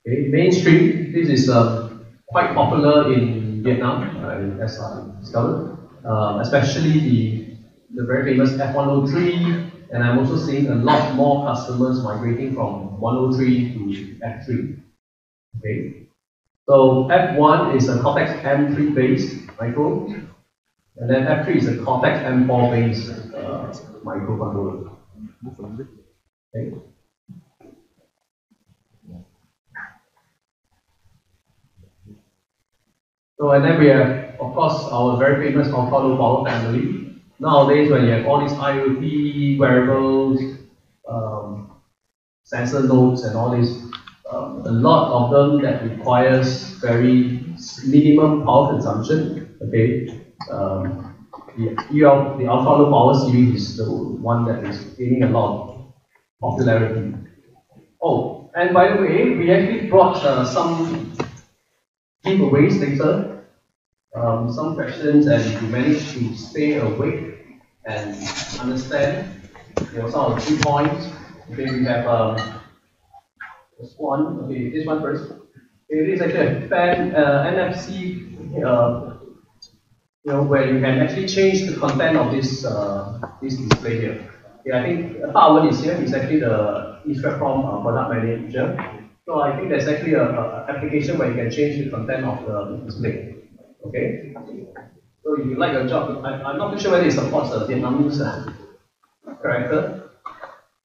Okay, mainstream, this is quite popular in Vietnam, as I discovered, especially the very famous F103, and I'm also seeing a lot more customers migrating from 103 to F3. Okay, so F1 is a Cortex M3 based micro, and then F3 is a Cortex M4 based microcontroller. Okay. So, and then we have, of course, our very famous ultra-low power family. Nowadays, when you have all these IoT wearables, sensor nodes, and all this, a lot of them that requires very minimum power consumption. Okay, the ultra-low power series is the one that is gaining a lot of popularity. Oh, and by the way, we actually brought some giveaways later. Some questions, and if you manage to stay awake and understand, some of the key points. Okay, we have this one. Okay, this one first. It is actually a fan NFC, where you can actually change the content of this this display here. Okay, I think Pawan is here. He's actually the EEPROM product manager. So I think there's actually an application where you can change the content of the display. Okay, so if you like your job, I'm not too sure whether it supports a Vietnamese character.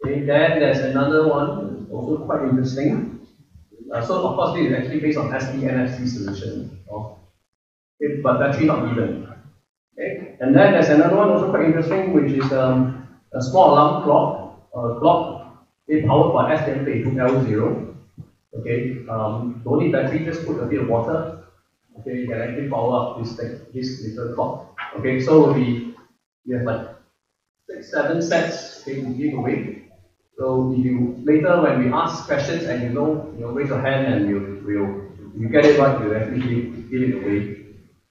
Okay, then there's another one, also quite interesting. So of course, this is actually based on STM solution, okay, but battery not given. Okay, and then there's another one also quite interesting, which is a small alarm clock. It's powered by STM32 L0. Okay, don't need battery, just put a bit of water. Okay, you can actually power up this little clock. Okay, so we have like 6-7 sets to give away. So if you later when we ask questions and you raise your hand and you get it right, you actually give it away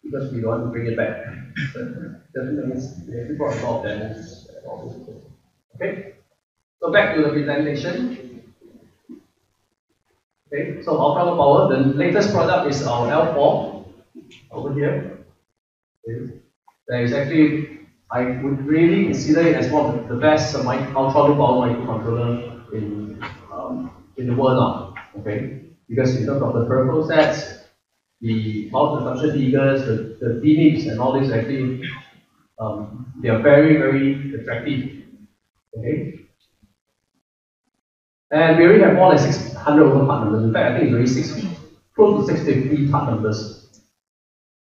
because we don't want to bring it back. Definitely, we actually brought a lot of demos. Okay, so back to the presentation. Okay, so ultra-low power, the latest product is our L4 over here. Okay. There is actually, I would really consider it as one of the best ultra-low power microcontroller in the world now. Okay, because in terms of the peripheral sets, the power consumption figures, the DNIPs and all this actually, they are very, very attractive. Okay. And we already have more than 600 over part numbers. In fact, I think it's already close to 650 part numbers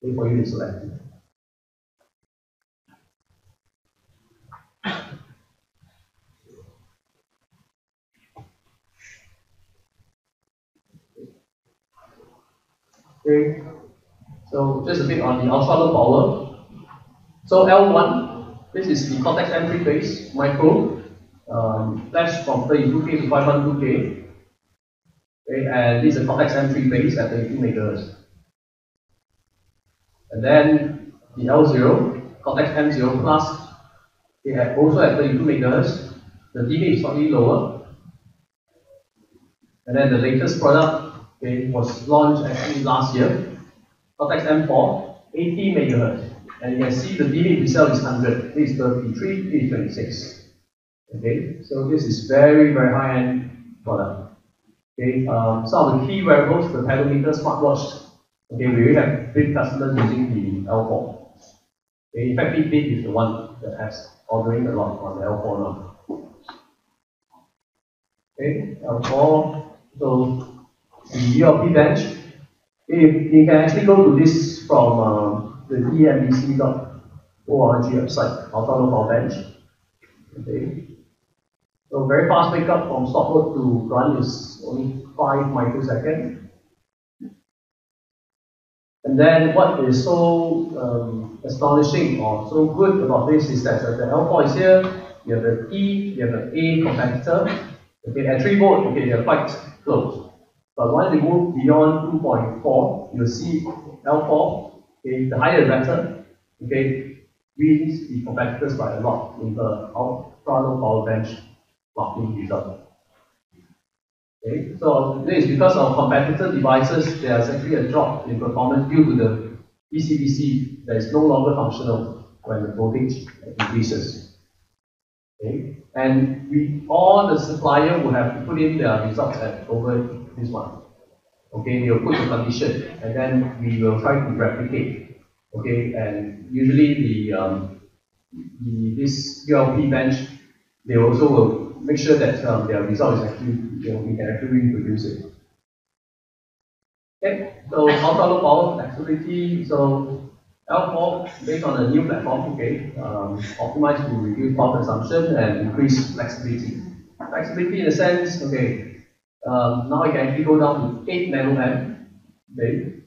for you to select. Okay, so just a bit on the ultra-low power. So L1, this is the Cortex M3 base micro, flash from 32K to 512K. Okay, and this is a Cortex M3 base at 32 MHz. And then the L0, Cortex M0 Plus, also at 32 MHz. The dB is slightly lower. And then the latest product was launched actually last year, Cortex M4, 80 MHz. And you can see the dB itself is 100. This is 33, this is 26. Okay, so this is very, very high-end product. Okay, some of the key wearables, the pedometer, smartwatch. Okay, we really have big customers using the L4. Okay, in fact, Fitbit is the one that has ordering a lot on the L4 now. Okay, L4. So the ULP bench. You can actually go to this from the embc.org website, ultra-low power bench. Okay. So very fast wake up from stop work to run is only 5 microseconds. And then what is so astonishing or so good about this is that the L4 is here, you have the P, you have the A competitor. Okay, at 3 volt, okay, they are quite close. But once they move beyond 2.4, you'll see L4, okay, the higher the better, okay, wins the competitors by a lot in the ultra-low power bench blocking result. Okay, so this is because of competitor devices, there is actually a drop in performance due to the DC-DC that is no longer functional when the voltage increases. Okay, and all the supplier will have to put in their results over this one. Okay, they will put the condition, and then we will try to replicate. Okay, and usually this ULP bench, they also will make sure that their result is actually, we can actually reproduce it. Okay, so ultra low power flexibility. So L4 based on a new platform, okay, optimized to reduce power consumption and increase flexibility. Flexibility in the sense, okay, now I can actually go down to 8 nanoamp. Okay,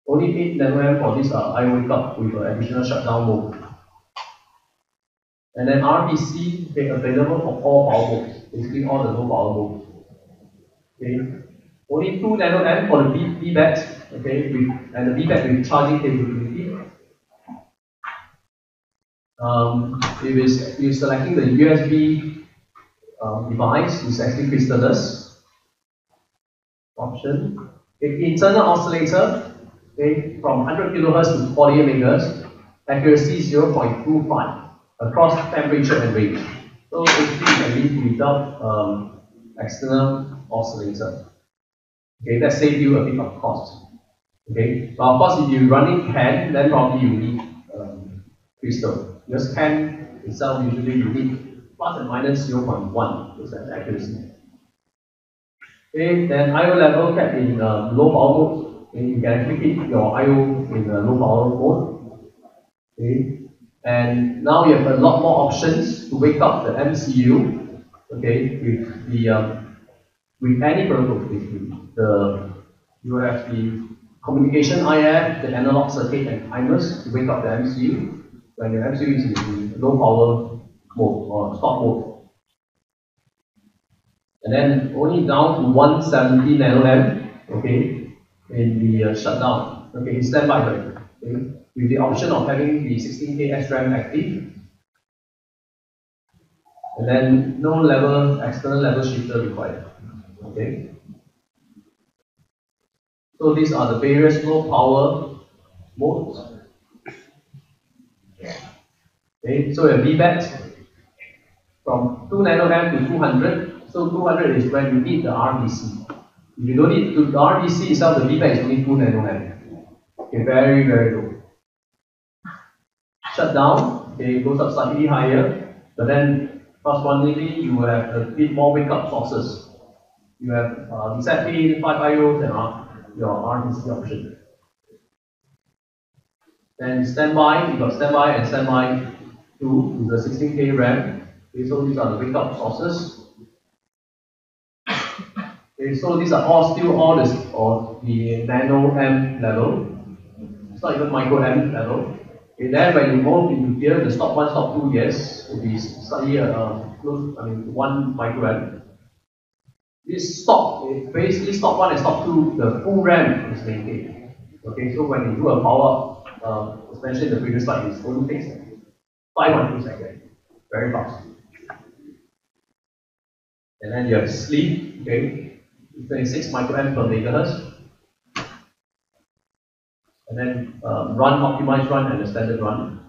only 8 nanoamp for this I wake up with an additional shutdown mode. And then RBC, okay, available for all power modes, basically all the low power modes. Okay, only 2 nanoamp for the VBAT, okay, and the VBAT with charging capability. If you're selecting the USB device, it's actually crystalless option. Okay, internal oscillator, okay, from 100 kilohertz to 48 megahertz, accuracy 0.25 across temperature and range. So basically, you can live without external oscillator. Okay, that saves you a bit of cost. Okay, but of course, if you're running CAN, then probably you need crystal. Because CAN itself usually you need plus and minus 0.1% accuracy. Okay, then I/O level kept in low power mode. Okay, you can actually keep your I/O in low power mode. Okay, and now you have a lot more options to wake up the MCU. Okay, with any protocol basically. You have the communication IF, the analog circuit and timers to wake up the MCU when the MCU is in low power mode or stop mode. And then only down to 170 nanoamp, okay, in the shutdown, okay, standby mode, okay, with the option of having the 16K SRAM active, and then no external level shifter required, okay. So these are the various low power modes. Okay, so a VBAT from 2 nanoamp to 200. So 200 is when you need the RDC. If you don't need the RDC itself, the VBAT is only 2 nanoamp. Okay, very, very low. Shutdown, okay, goes up slightly higher, but then correspondingly you will have a bit more wake up sources. You have reset pin, 5 IOs, and your RDC option. Then standby, you got standby and standby 2 with the 16K RAM. Okay, so these are the wake up sources. Okay, so these are still all the nano amp level. It's not even micro amp level. Okay, then when you move into here, the stop 1, stop 2, yes, will be slightly close, 1 microamp. This stop, basically stop 1 and stop 2, the full RAM is maintained. Okay, so when you do a power up, especially the previous slide, it only takes 5.2 seconds. Very fast. And then you have sleep, okay, 26 microamp per megahertz. And then run, optimized run, and the standard run.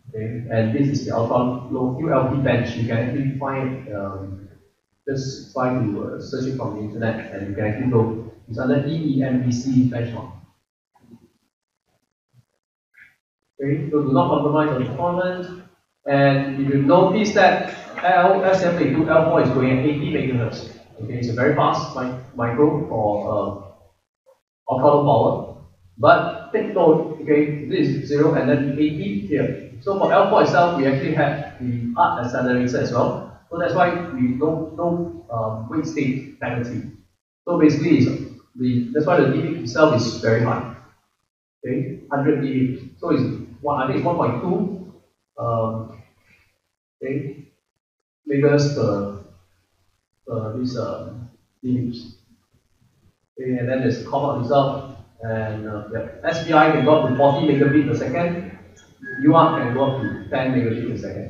Okay, and this is the ultra low QLP bench. You can actually find just try to search it from the internet, and you can actually go. It's under EEPROM benchmark. Okay, so do not compromise on performance. And if you notice that STM32 L4 is going at 80 megahertz. Okay, it's a very fast micro for ultra low power. But take note, okay, this is 0 and then 80 here. So for L4 itself, we actually have the ARM accelerator as well. So that's why we don't wait state penalty. So basically, that's why the dB itself is very high. Okay, 100 dB. So it's I think it's 1.2 okay, megas per this dBs. Okay, and then there's common result, and SPI can go up to 40 megabit per second. UART can go up to 10 megabit per second.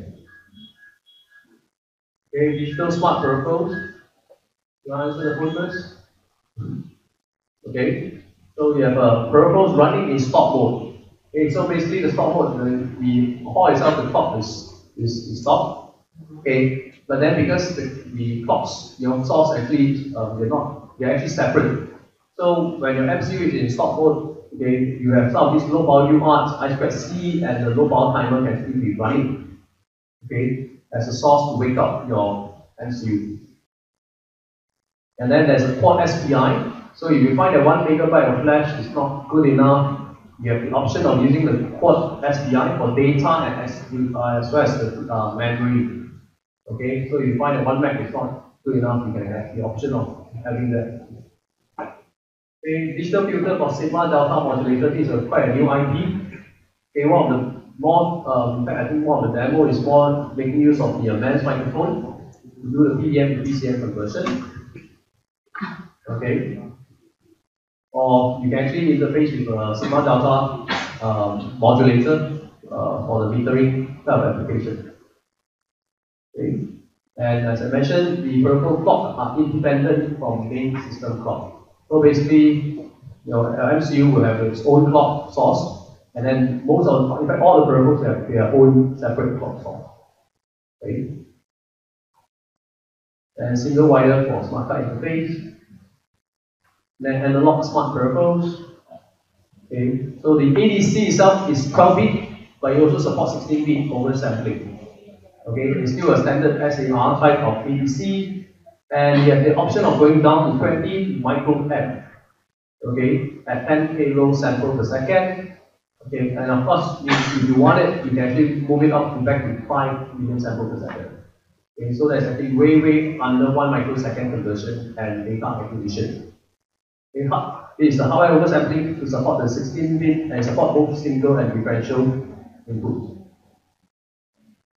Okay, digital smart peripherals. You answer the phone first? Okay. So we have peripherals running in stop mode. Okay, so basically the stop mode, the core itself, the clock is stopped. Okay, but then because the clocks, source actually they're actually separate. So when your MCU is in stop mode, okay, you have some of these low power UARTs, I2C, and the low power timer can still be running. Okay, as a source to wake up your MCU. And then there's a port SPI. So if you find that 1 megabyte of flash is not good enough, you have the option of using the port SPI for data and as well as the memory. Okay, so if you find that 1 meg is not good enough, you can have the option of having that. Okay, digital filter for sigma delta modulator. This is quite a new IP. Okay, one of the more, in fact, I think one of the demo is more making use of the MEMS microphone to do the PDM to PCM conversion. Okay, or you can actually interface with a sigma delta modulator for the metering type of application. Okay. And as I mentioned, the peripheral clock are independent from main system clock. So basically, MCU will have its own clock source, and then in fact, all the peripherals have their own separate clock source. Okay. And single wire for smart card interface. Then analog smart peripherals. Okay. So the ADC itself is 12-bit, but it also supports 16-bit oversampling. Okay, it's still a standard SAR type of ADC, and you have the option of going down to 20 microamp. Okay, at 10K low sample per second. Okay, and of course, if you want it, you can actually move it up to back to 5 million sample per second. Okay, so that's actually way under 1 microsecond conversion and data acquisition. Okay, this is the hardware oversampling to support the 16-bit and support both single and differential inputs.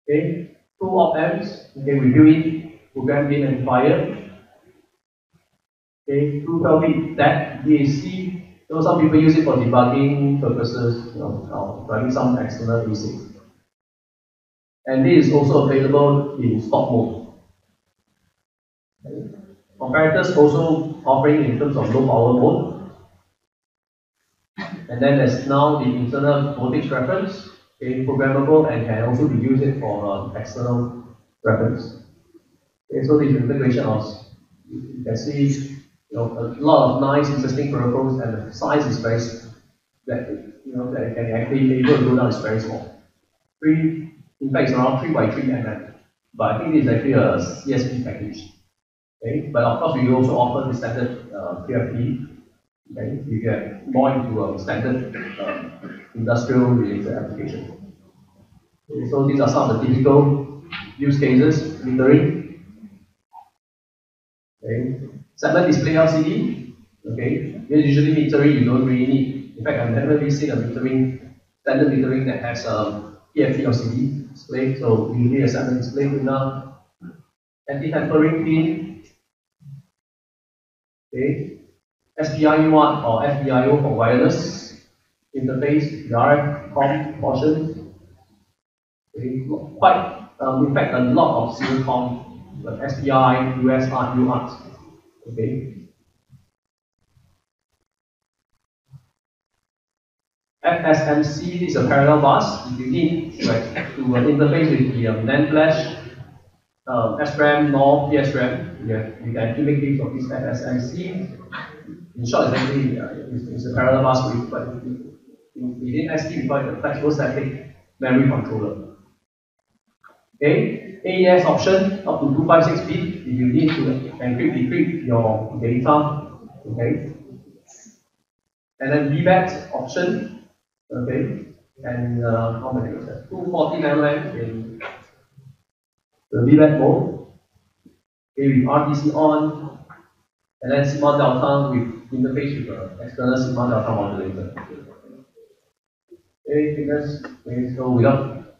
Okay, 2 op-amps, okay, we build in program gain amplifier. Okay, 2 12-bit DAC, DAC. So some people use it for debugging purposes, running some external ASIC. And this is also available in stop mode. Okay. Comparators also offering in terms of low power mode. And then there's now the internal voltage reference, okay, programmable and can also be used for external reference. Okay, so this integration of, you can see, a lot of nice, interesting peripherals, and the size is very that it can actually able to go down is very small. In fact, it's around 3 by 3 mm. But I think this is actually a CSP package. Okay, but of course we also offer the standard PFP. Okay, you get more into a standard industrial related application. Okay, so these are some of the typical use cases, metering. Okay, segment display LCD. Okay, usually metering you don't really need. In fact, I've never really seen a standard metering that has a PFP LCD display. So usually a segment display with enough anti-tampering pin. Okay, SPI1 or FDIO for wireless interface, the RF COM portion. Okay, quite, in fact, a lot of serial COM, like SPI, USART, UART. Okay. FSMC is a parallel bus. If you need to interface with the NAND flash, SRAM, nor PSRAM, you can actually make use of this FSMC. In short, it's actually it's a parallel bus, but within ST we call it the flexible static memory controller. Okay, AES option up to 256 bit if you need to encrypt, decrypt your data. Okay, and then VBAT option. Okay, and how many was that? 240 nanoamp in the VBAT mode. Okay, with RTC on, and then sigma delta with interface with the external sigma delta modulator. Okay, fingers. Okay, so without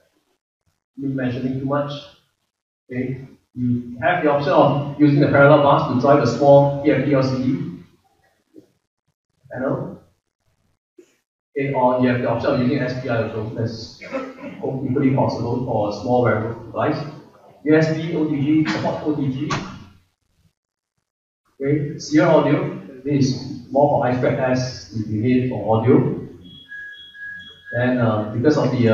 me mentioning too much, okay, you have the option of using the parallel bus to drive a small PFP LCD panel. Okay, or you have the option of using SPI also. That's equally possible for a small wearable device. USB, OTG, support OTG. Okay, serial audio, this is more for I2S if you need it for audio. And because of the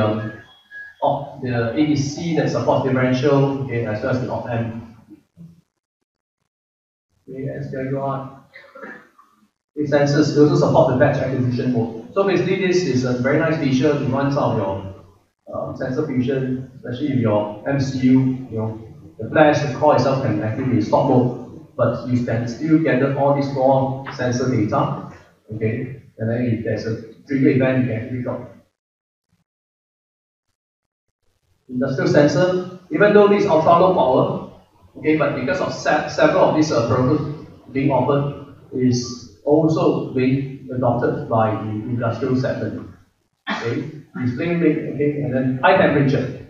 ADC that supports differential, okay, as well as the op-amp. Okay, STM32. The sensors also support the batch acquisition mode. So basically, this is a very nice feature to run some of your sensor fusion, especially if your MCU, the flash, the core itself can actually be in stop mode, but you can still gather all these raw sensor data. Okay, and then if there's a trigger event, you can actually drop. Industrial sensor, even though this is ultra low power, okay, but because of several of these products being offered, is also being adopted by the industrial segment. Okay, display rate, okay, and then high temperature.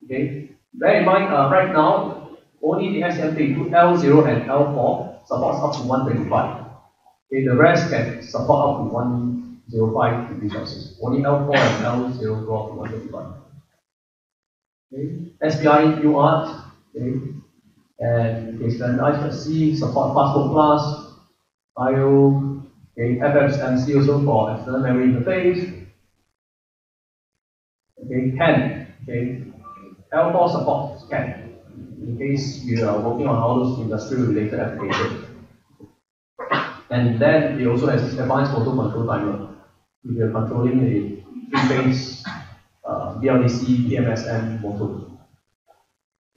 Okay, bear in mind, right now only the STM32 L0 and L4 supports up to 125. Okay, the rest can support up to 105 degrees Celsius. Only L4 and L0 go up to 125. Okay. SPI UART, okay, and okay, standardized C, support Fastbook Plus, IO, okay, FFMC also for external memory interface, okay, CAN, okay, L4 supports CAN, in case you are working on all those industrial related applications. And then it also has advanced photo control timer, if you're controlling a three-phase BLDC, PMSM motor.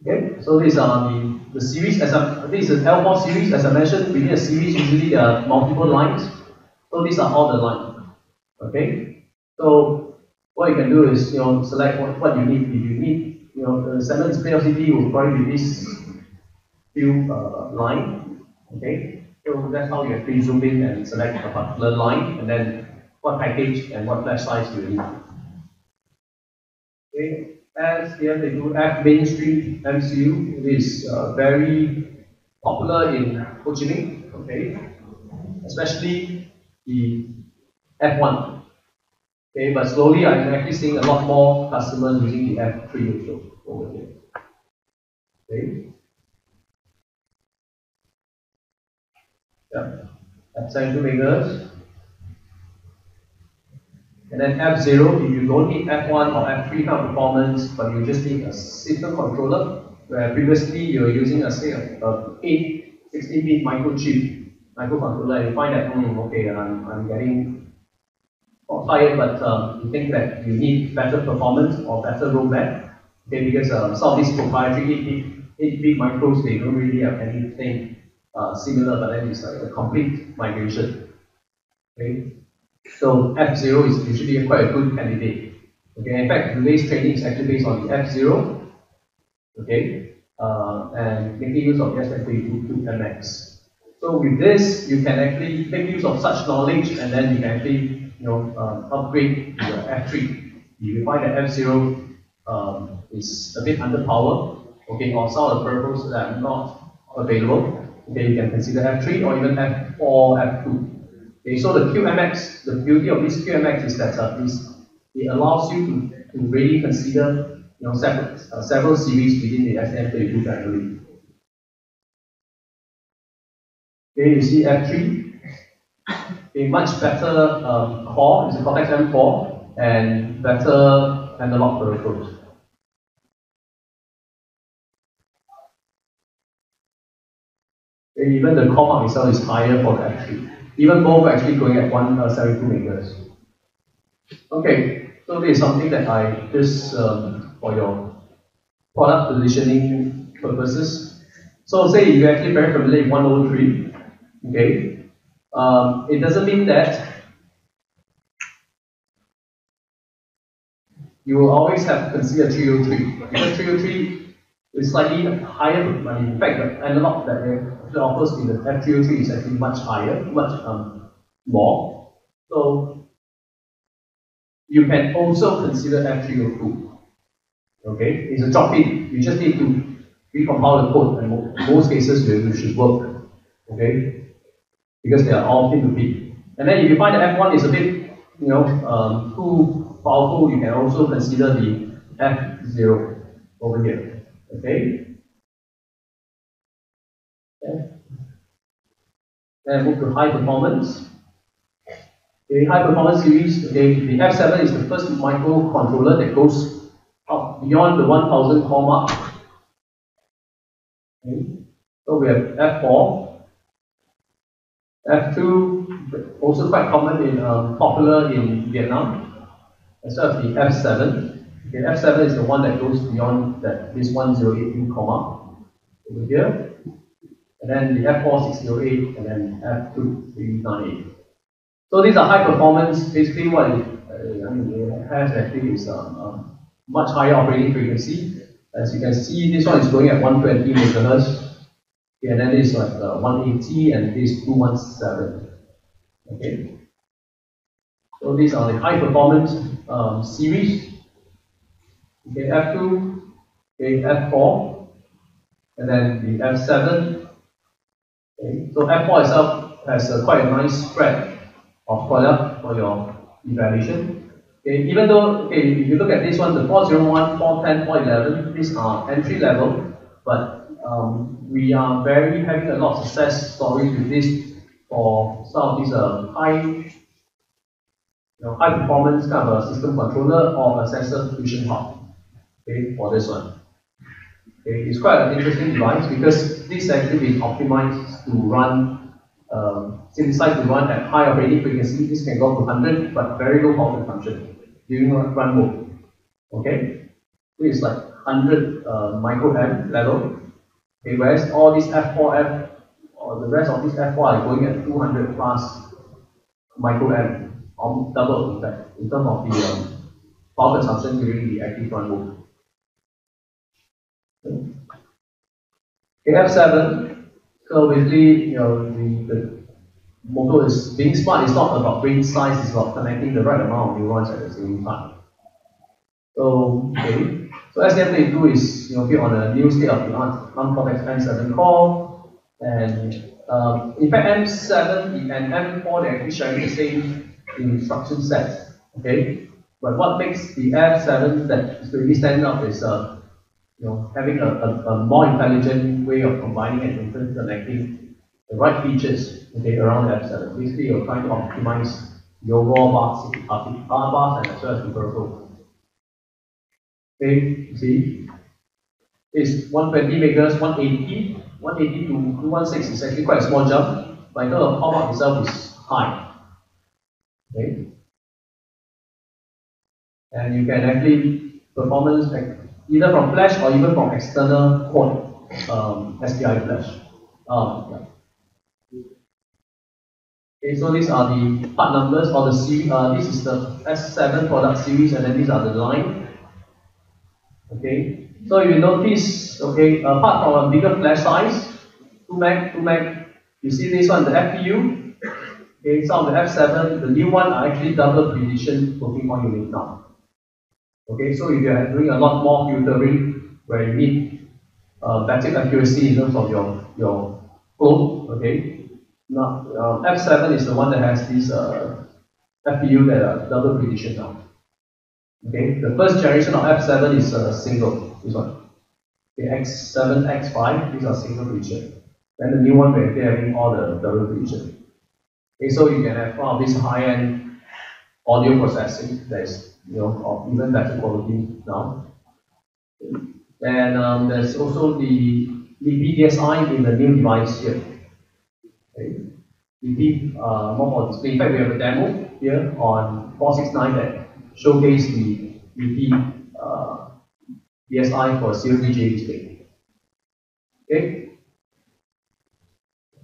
Okay, so these are the series. This is L4 series. As I mentioned, within a series, usually there are multiple lines. So these are all the lines. Okay, so what you can do is select what you need. If you need, the standard display LCD will probably be this few line. Okay, so that's how you actually zoom in and select a particular line, and then what package and what flash size you need. Okay. As here they do F mainstream MCU, it is very popular in Ho Chi Minh, okay, especially the F1. Okay, but slowly I'm actually seeing a lot more customers using the F3 also over here. Okay. Yeah. F72 megahertz. And then F0, if you don't need F1 or F3 kind of performance, but you just need a system controller, where previously you were using a say of 16-bit microcontroller, and you find that okay, I'm getting tired, but you think that you need better performance or better roadmap, okay, because some of these proprietary 8-bit micros, they don't really have anything similar, but then it's like a complete migration. Okay. So F0 is usually quite a good candidate. Okay, in fact, today's training is actually based on the F0. Okay, and making use of the STM32 MX. So with this, you can actually make use of such knowledge, and then you can actually upgrade to the F3. If you find that F0 is a bit underpowered, okay, or some of the peripherals that are not available, okay, you can consider F3 or even F4, F2. Okay, so the QMX, the beauty of this QMX is that it allows you to really consider several series within the STM32 family. Okay, you see F3, a much better core, it's a Cortex M4, and better analog peripherals. Okay, even the core mark itself is higher for the F3. Even both are actually going at 172 megahertz. Okay, so this is something that I just for your product positioning purposes. So say you're actually very familiar with 103, okay, it doesn't mean that you will always have to consider 303, because 303 is slightly higher, but in fact the analog that it offers in the F303 is actually much higher, much more. So you can also consider F302. Okay, it's a drop-in. You just need to recompile the code, and in most cases you should work. Okay, because they are all pin to pin. And then if you find the F1 is a bit, too powerful, you can also consider the F0 over here. Okay. Okay. Then move to high performance. Okay, high performance series. Okay, the F7 is the first microcontroller that goes up beyond the 1000 core mark. Okay. So we have F4, F2, also quite common in popular in Vietnam, as well as the F7. Okay, F7 is the one that goes beyond this 1082 core mark over here. And then the F4608 and then F2398. So these are high performance. Basically, what it has actually is much higher operating frequency. As you can see, this one is going at 120 megahertz. Okay, and then this is like 180 and this 217. Okay. So these are the high performance series. Okay, F2, okay, F4, and then the F7. Okay. So F4 itself has quite a nice spread of product for your evaluation. Okay. Even though, okay, if you look at this one, the 401, 410, 411, these are entry level, but we are having a lot of success stories with this for some of these high performance kind of a system controller or a sensor fusion hub. Okay, for this one. Okay, it's quite an interesting device because this actually been optimized to run, synthesized to run at high operating frequency. This can go up to 100, but very low power consumption during run mode. Okay, this is like 100 microamp level. Okay, whereas all these F4F or the rest of these F4 are going at 200 plus microamp, or double in fact, in terms of the power consumption during the active run mode. Okay, F7. So basically, the motto is being smart is not about brain size, it's about connecting the right amount of neurons at the same time. So, okay. So STM32 is built on a new state-of-the-art ARM M7 core, and in fact M7 and M4 they're actually sharing the same instruction set. Okay, but what makes the F7 that is really stand out is having a more intelligent way of combining and interconnecting the right features around the F7. Basically, you're trying to optimize the overall bus and as well as the peripheral. Okay, you see, it's 120 megahertz, 180 to 216 is actually quite a small jump, but in terms of power itself is high. Okay, and you can actually performance either from flash or even from external port SPI flash. Yeah. Okay, so these are the part numbers or the series. This is the S7 product series, and then these are the line. Okay, so if you notice, okay, apart from a bigger flash size, 2 meg, you see this one, the FPU. Okay, some of the F7, the new one are actually double precision floating point unit now. Okay, so if you are doing a lot more filtering where you need better accuracy in terms of your flow, okay. Now F7 is the one that has this FPU that are double precision now. Okay, the first generation of F7 is single, this one. Okay, X7, X5, these are single precision. Then the new one we're having all the double precision. Okay, so you can have all this high-end audio processing that is of even better quality now. And there's also the PDSI in the new device here. Okay. More display. In fact, we have a demo here on 469 that showcase the PDSI for COTJ display. Okay.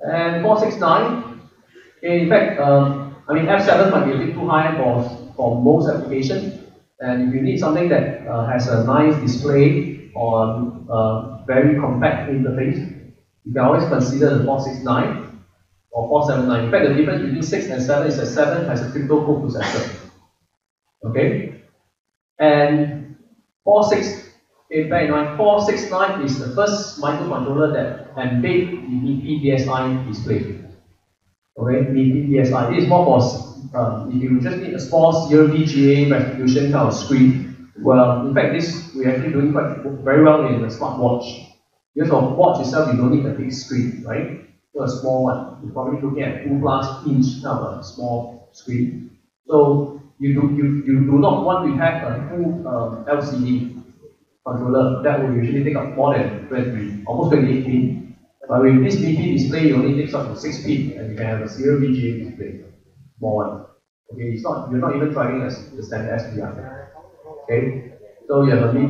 And 469, okay, in fact, F7 might be a bit too high for most applications. And if you need something that has a nice display on a very compact interface, you can always consider the 469 or 479. In fact, the difference between 6 and 7 is that 7 has a crypto coprocessor. Okay? And 469 is the first microcontroller that embed the EPDSI display. Okay, EPDSI. This is more for if you just need a small VGA resolution kind of screen. Well, in fact, we're actually doing very well in the smartwatch. Because for watch itself, you don't need a big screen, right? So a small one. You're probably looking at 2+inch kind of a small screen. So you do not want to have a full LCD controller that will usually take up more than almost 28 pin. But with this BP display, it only takes up to 6 pin, and you can have a serial VGA display, small one. Okay, you're not even driving the standard SPI. Okay, so you have a BP,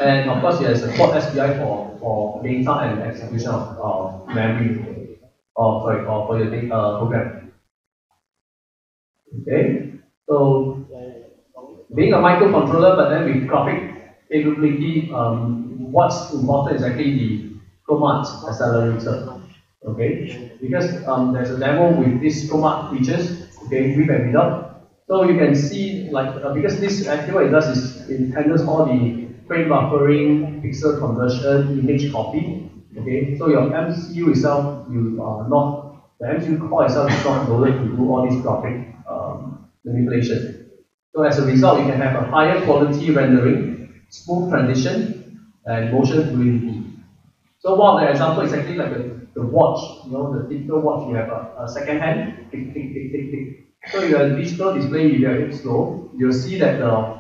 and of course you have support SPI for data and execution of memory, or for your data program. Okay, so being a microcontroller, but then with graphic capability, what's important is actually the Chromat accelerator. Okay, because there's a demo with these Chromat features, okay, with and without. So you can see, like, because this actually what it does is it handles all the frame buffering, pixel conversion, image copy. Okay, so your MCU itself, the MCU core itself is not loaded to do all these graphic manipulation. So as a result, you can have a higher quality rendering, smooth transition, and motion fluidity. So one of the examples is actually like the watch, the typical watch, you have a second hand, tick, tick, tick, tick, tick. So if you have a digital display, if you are slow, you'll see that the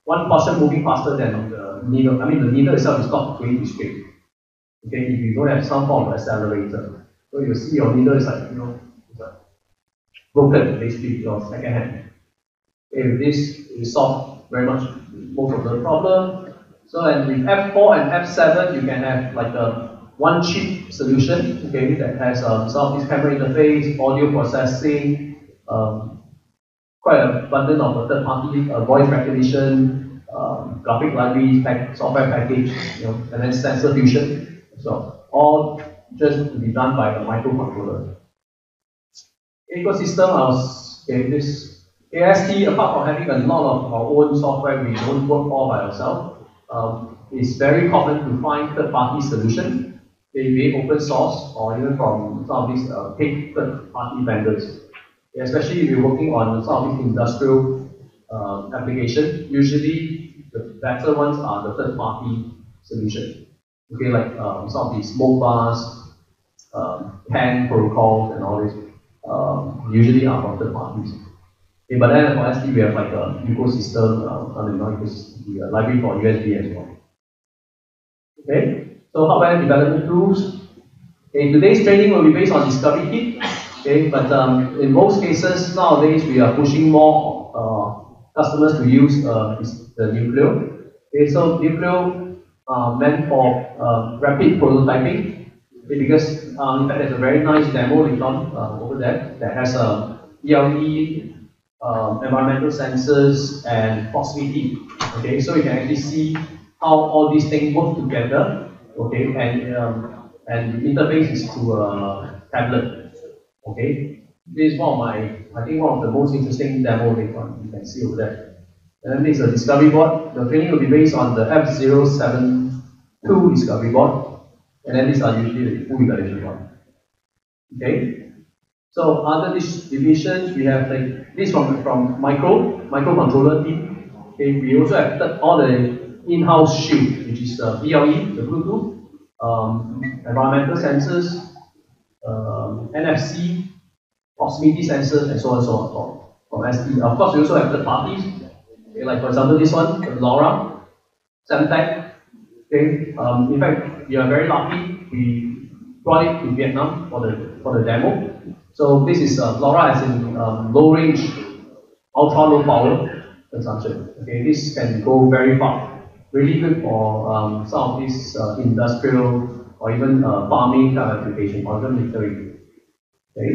one portion moving faster than the needle. I mean, the needle itself is not going to straight. Okay, if you don't have some form of accelerator. So you'll see your needle is like, it's like broken, basically, your second hand. Okay, with this, we solve very much most of the problem. So, and with F4 and F7, you can have like a one chip solution, okay, that has some of this camera interface, audio processing, quite a abundant of third-party voice recognition, graphic library, software package, and then sensor fusion. So all just to be done by a microcontroller. Ecosystem, this AST, apart from having a lot of our own software, we don't work all by ourselves. It's very common to find third-party solutions, be it open source or even from some of these paid third-party vendors. Especially if you're working on some of these industrial applications, usually the better ones are the third-party solution. Okay, like some of these smoke bars, PAN protocols, and all this usually are from third parties. Okay, but then for ST we have like a ecosystem, the library for USB as well. Okay, so hardware development tools. Okay, today's training will be based on Discovery Kit. Okay, but in most cases nowadays we are pushing more customers to use the Nucleo. Okay, so Nucleo meant for rapid prototyping. Okay, because in fact there's a very nice demo later on over there that has ELE, environmental sensors, and proximity. Okay, so you can actually see how all these things work together. Okay, and the interface is to a tablet. Okay, this is one of the most interesting demo later on. You can see over there. And then this is a discovery board. The training will be based on the F072 discovery board. And then these are usually the full evaluation board. Okay. So other divisions, we have like this from microcontroller team. Okay, we also have all the in-house shield, which is the BLE, the Bluetooth, environmental sensors, NFC, proximity sensors, and so on and so on from ST. Of course, we also have third parties. Okay, like for example, this one, the LoRa, Semtech. Okay, in fact, we are very lucky. We brought it to Vietnam for the demo. So this is LoRa as in low range, ultra low power consumption. Okay, this can go very far. Really good for some of these industrial or even farming kind of application or even military. Okay,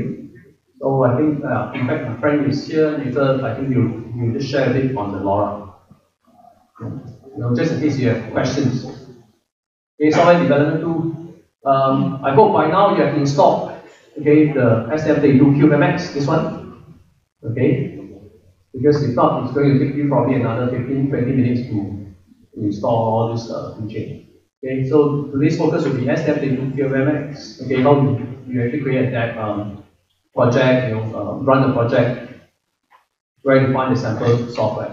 so I think in fact my friend is here later. I think you just share a bit on the LoRa. Just in case you have questions. Okay, software development tool. I hope by now you have installed the STM32 QMX, this one. Okay, because if not, it's going to take you probably another 15-20 minutes to install all this feature. Okay, so today's focus will be STM32 QMX. Okay, how you actually create that project, run the project, where to find the sample software.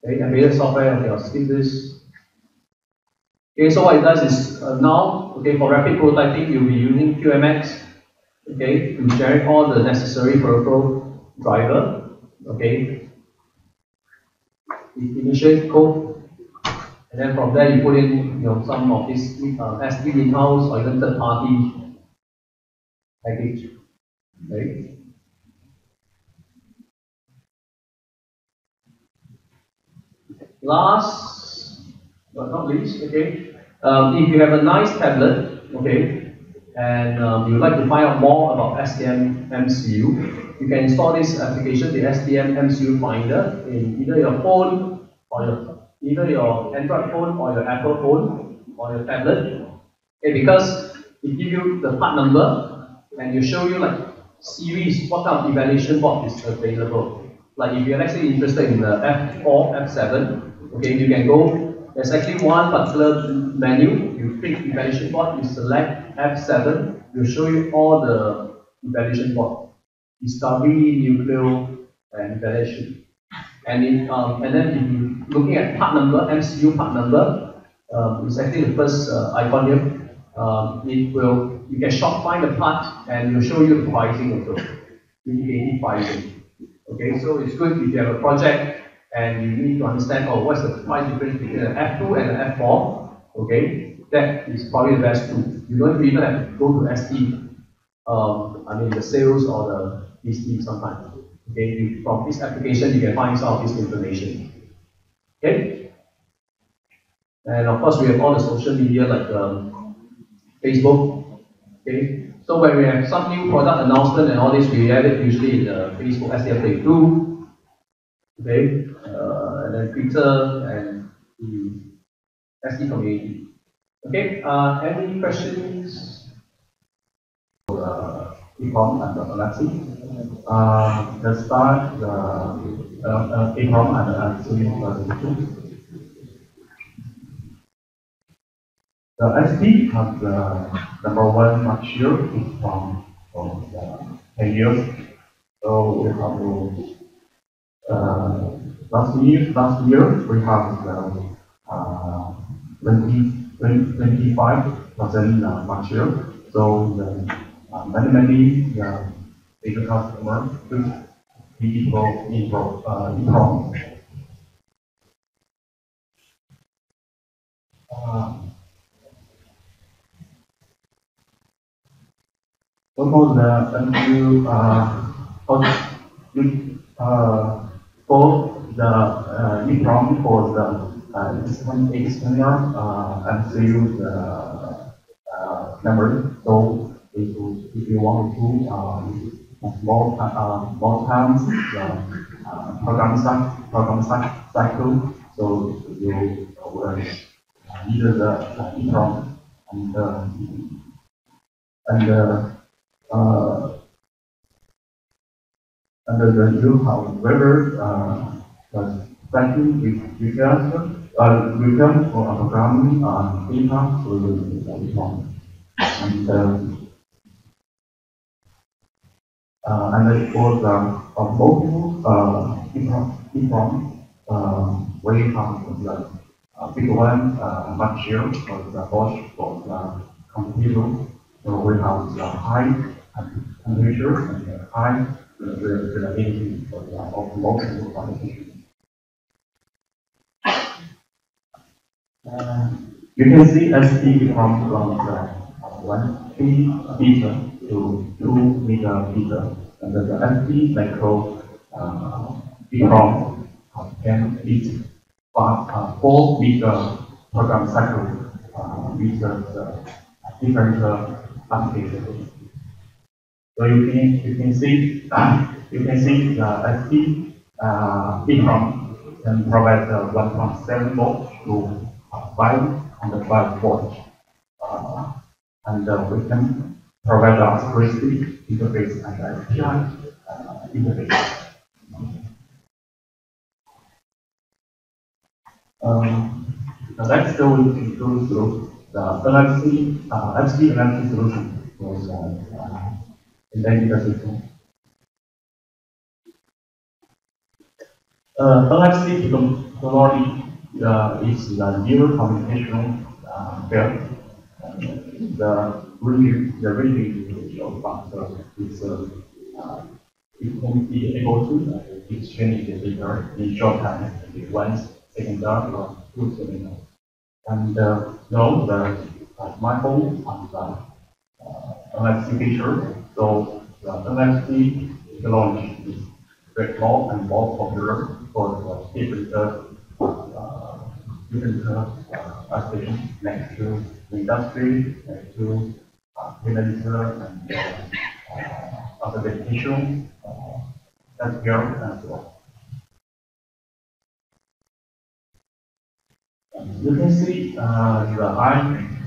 Okay, embedded software. Okay, I'll skip this. Okay, so what it does is now, okay, for rapid prototyping, you'll be using QMX, okay, to generate all the necessary peripheral driver, okay, initiate code, and then from there you put in, some of this S3 in-house or even third-party package, okay. Last but not least, okay, if you have a nice tablet, okay, and you'd like to find out more about STM MCU, you can install this application, the STM MCU Finder, in either your phone or either your Android phone or your Apple phone or your tablet. Okay, because it gives you the part number and it show you like series, what kind of evaluation board is available. Like if you're let's say interested in the F4, F7, okay, you can go, there's actually one particular menu, you click evaluation board, you select F7, it will show you all the evaluation board. Discovery, nuclear, and evaluation. And then if you're looking at part number, MCU part number, it's actually the first icon here. You can short find the part and it will show you the pricing also, indicative pricing. Okay, so it's good if you have a project and you need to understand, what's the price difference between an F2 and an F4. Okay, that is probably the best tool. You don't even have to go to ST, the sales or the team sometimes. Okay, from this application you can find some of this information. Okay, and of course we have all the social media like Facebook. Okay, so when we have some new product announcement and all this, we have it usually in the Facebook STM32. Okay, and then Twitter and the ST community. Okay, any questions? EEPROM and Alexi. Let's start the EEPROM and Alexi. The ST has the number one mature EEPROM for 10 years. So we have to last year we have the 25% mature. So the many bigger customer use EEPROM. What was the MCU for the EEPROM for the external MCU memory? So if you want to more times the program cycle, so you will need the EEPROM under the new, however, the cycling with return for programming data to the EEPROM. And for the multiple EEPROM, we have the big one mature for the Bosch for the computer. So we have the high temperature and the high reliability for the multiple applications. You can see ST from the 1 meter to 2 meter, and the ST micro EEPROM can beat 4 meter program cycle with the different applications. So you can see the ST EEPROM can provide 1.7 volt to 505 volts, and we can provide the heuristic interface and the API interface. Let's go through the ST LFC solution for the data system. LFC technology is the neural communication Well, the review of factor is it will be able to exchange the data in short time, maybe 1 second or 2 seconds. And now the smartphone has NFC feature, so the NFC technology is very more and more popular for the different applications next to industry, next to freelancer and authentication, healthcare, and so on. You can see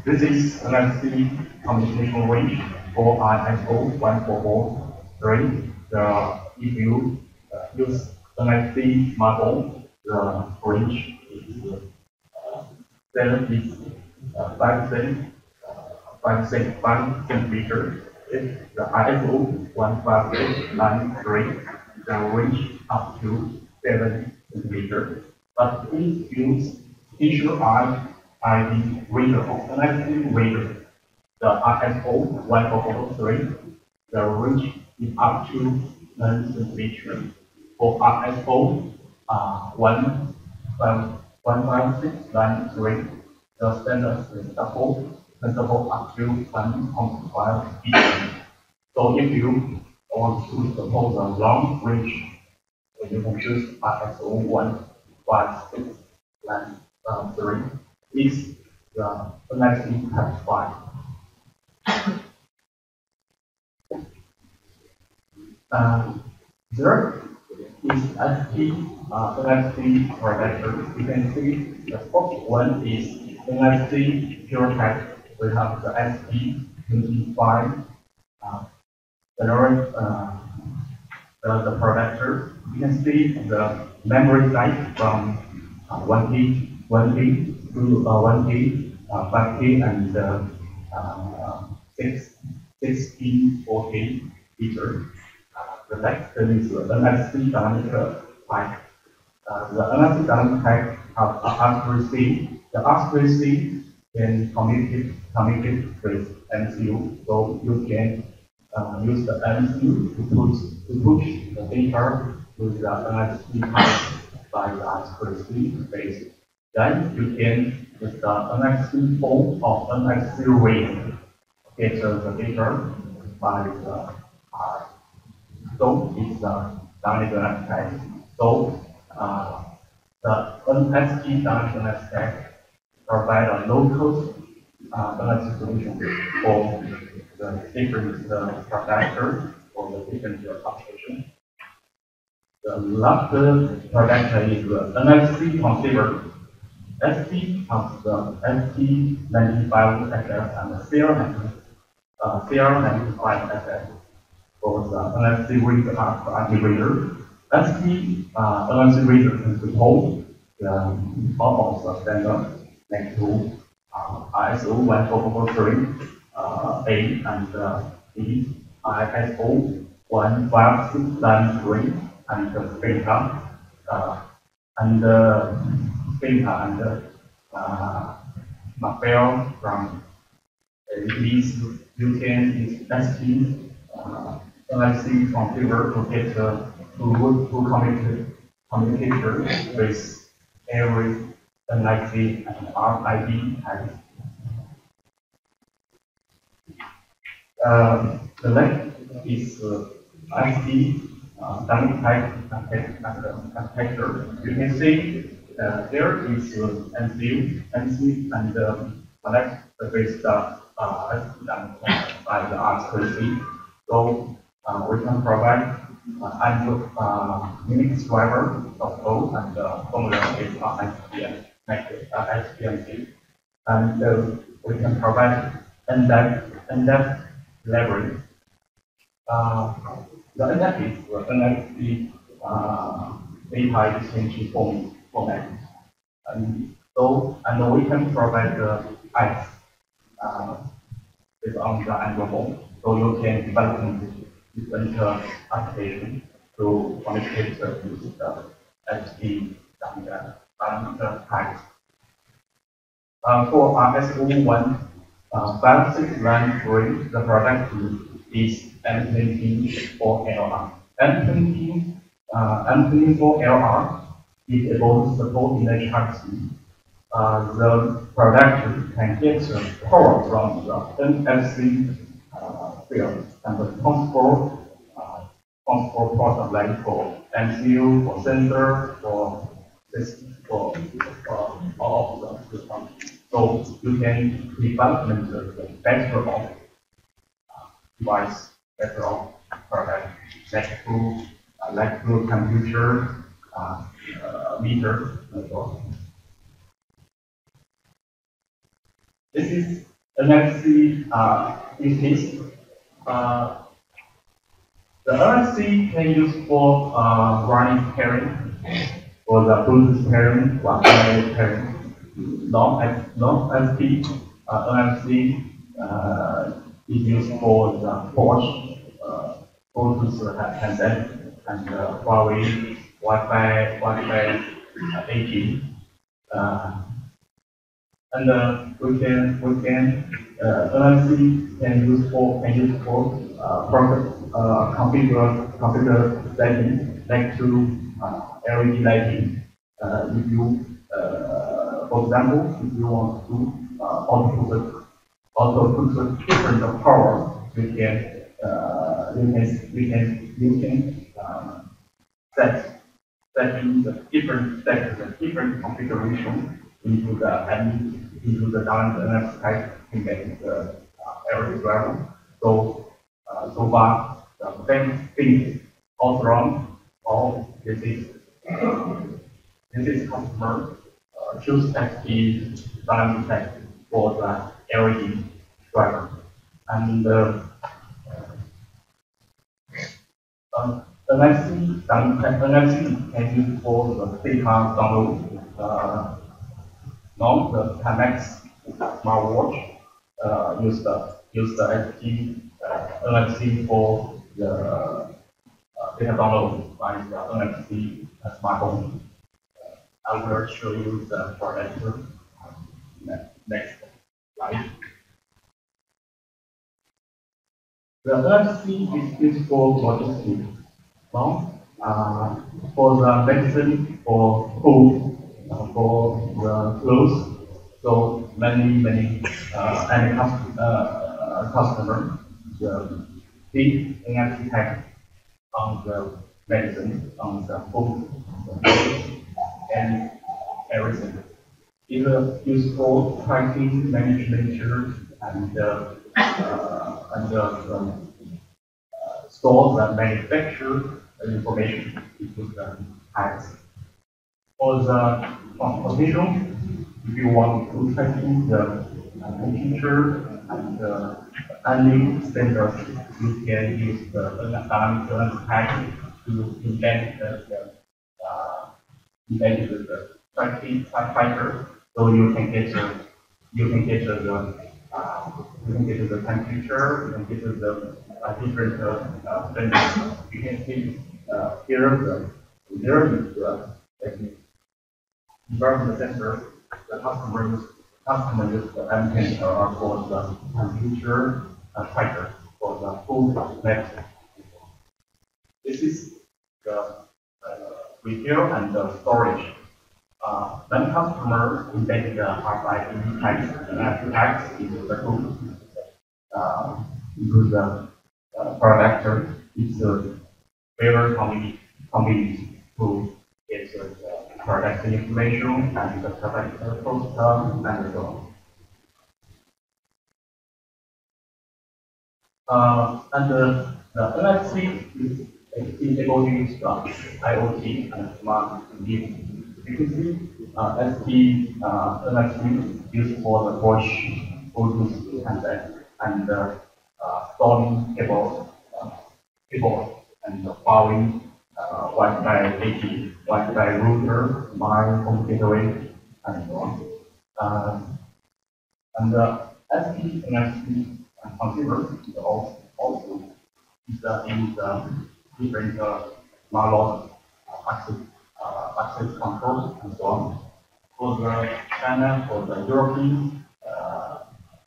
this is NFC communication range for ISO 1443. If you use NFC smartphone, the range is 5 centimeter. If the ISO 15893, the range up to 7 centimeter. But if you use Visual ID reader or NFC reader, the ISO 1443, the range is up to 9 centimeter. For ISO 15693, the standard is double up to 1.5 feet. So if you want to suppose a long range, you can choose ISO 15693. Is the NFC type 5. There is ST NFC protector. You can see the first one is NFC pure type. We have the STM32 the protector. You can see the memory size from 1K to 1K, 5K, and 64K feature. The next is the NFC diameter type. The NFC diameter type has accuracy. The accuracy can communicate with MCU, so you can use the MCU to push the data with the NFC type by the accuracy base. Then you can use the NFC form of NFC rate get the data by the so it's the diagonal type. So the NFC diagonal stack provide a low-cost NFC solution for the different protector for the different application. The last protector is the NFC transceiver. ST has the ST32 SS and the CR95 SS for the NFC reader activator. ST NFC reader can support the top of the standard next to ISO 14443 A and B, ISO 15693 and the SPINTA and Macbell from these you can use ST NFC computer to get to communicate with every NFC and ARM ID type. The next is IC dynamic type architecture. You can see there is MCU, and connect with the by the RC. So we can provide Unix driver of code and formula with STM, and we can provide in-depth library. The in-depth is NFC data exchange format, and we can provide the ICE based on the Android, so you can develop different application to communicate with the SD and parameter types. For RSO1, 5-6 line three, the product is M20 for LR. M20 for LR is able to support image hierarchy. The product can get the power from the NFC field and the transport port of line for MCU, for sensor, for this, for all of the systems. So you can develop the better of device, better of product, like through computer, meter, and so on. This is NFC interface. The NFC can use for running pairing, for the Bluetooth pairing, Wi-Fi pairing. Non-SP NFC is used for the Porsche Bluetooth handset and Huawei Wi-Fi 18. And we can NFC can use for configure lighting, like to LED lighting. If you, for example, if you want to also put different power, you can setting the different settings and different configuration into the down NFC type to get the LED level. So far, the same thing all wrong. All this is customer choose SP dynamic type for the LED driver. And NFC can use for the data download. Now the Timex smartwatch use the SP NFC for the data download by the NFC smartphone. I will show you the product next slide. The NFC is used for logistics. Now, for the medicine, for food, for the clothes, so many customers the big NFC tag on the medicine, on the food, and everything. It's used for tracking, management, and store the manufacturer information into the tags. For the transportation, if you want to tracking the temperature and the handling standards, you can use the tag to embed the tracking fighter, so you can get the temperature, you can get the different standards. You can see here is the environment sensor. The customer use the MCU for the temperature fighter for the full net. This is the retail and the storage. Then customer embed the RFID tags into the tool, into the product. It's very convenient to get the product information and the product poster and so on. And the NFC is able to use IoT and smart computing. You can see SP NFC used for the Bosch Bluetooth handset and storing cable and the Huawei Wi-Fi 80, Wi-Fi router, my home gateway, and so on. And the SP NFC consumer also use different malware access control and so on. for the China, for the European,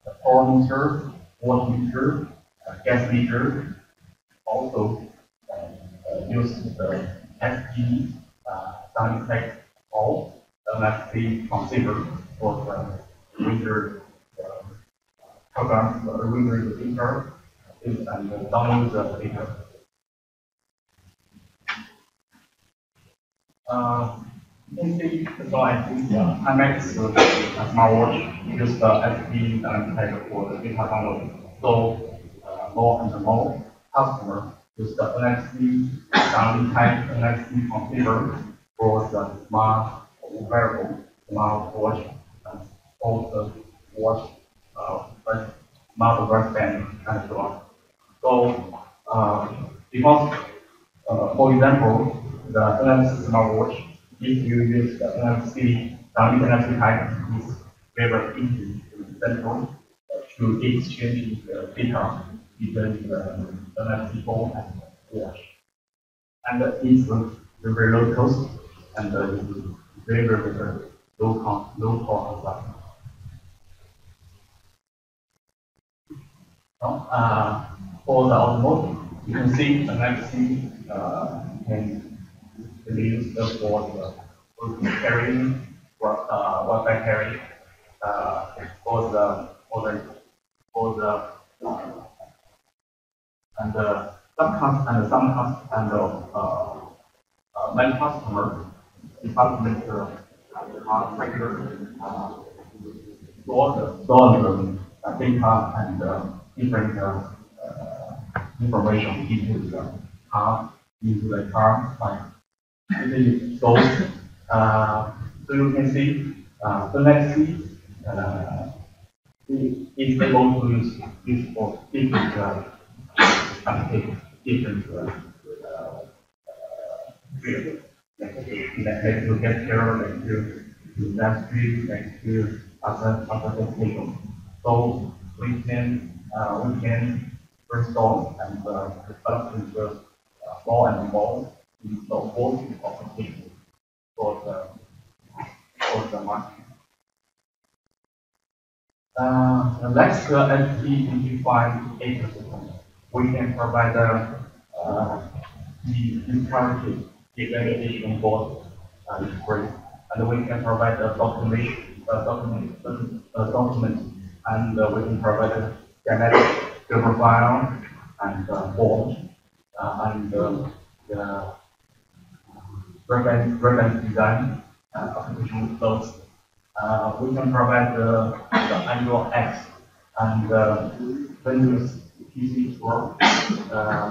the power meter, water meter, gas meter, also use the SG sound effect or MFC transceiver for the reader program, reader the speaker, and download the speaker. You can see the slide. IMAX smartwatch use the SG tag for the data download. So more and more customers use the NFC sound type NFC transceiver for the smart wearable, smart watch, and also watch, smart wristband, and so on. So because, for example, the NFC smartwatch, if you use the NFC, NFC type, is very easy to central to exchange the data between the NFC phone and watch. And it's very low cost and very low cost as well. For the automotive, you can see the NFC can be used for the carrying, Wi-Fi carrying, for the many customers department regular store the data and different information into the car. So you can see the next is able to use for different different fields. Like to get care, like to industry, like to other applications. So we can install and develop into more and more install both applications for the market. Next, STM32 ecosystem, we can provide the interactive evaluation board great, and we can provide the document, and we can provide a genetic profile and board, and the reference design application flows. We can provide the annual X, and when you PC work,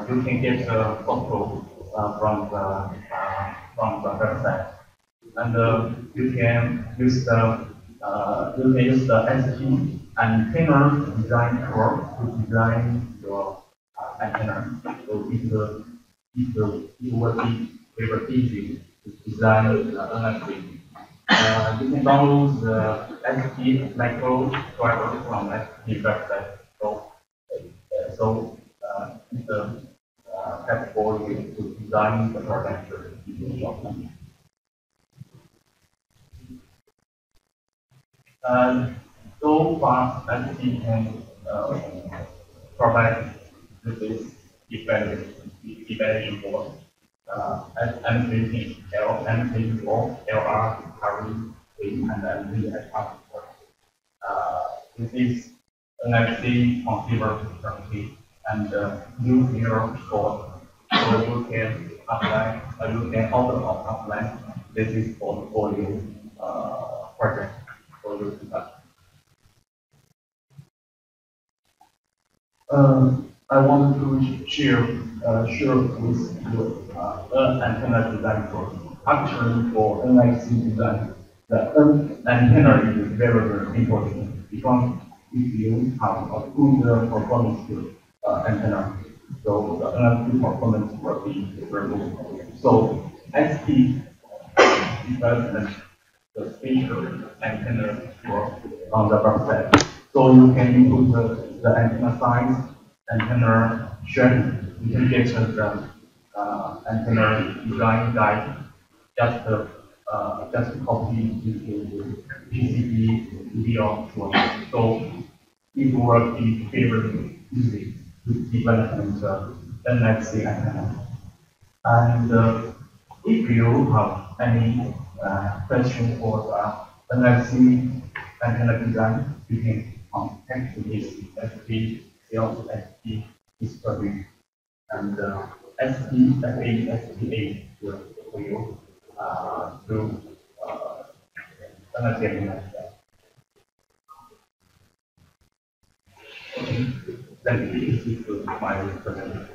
you can get a photo from the website, and you can use the ST antenna design tool to design your antenna. So it will be very easy to design the NFC. You can download the ST micro driver from ST website. So it's a step for you to design the product in your shop. So far, ST can provide this evaluation board. MCU LR, carry, and MCU support. This is NFC transceiver currently, and new mirror code. So you can apply, you can also apply. This is for your project, for your design. I want to share with you antenna design course. Actually, for NIC design, the antenna is very important because if you have a good performance antenna, so the NIC performance will be very good. So ST development the speaker antenna on the website. So you can input the antenna size, antenna strength. You can get the antenna design guide. Just just copy into PCB video one. So it will be very easy to develop NFC antenna. And if you have any question for the NFC antenna design, you can contact this FP sales FP history and STM32 will you do understanding that. Then it is equal to my presentation.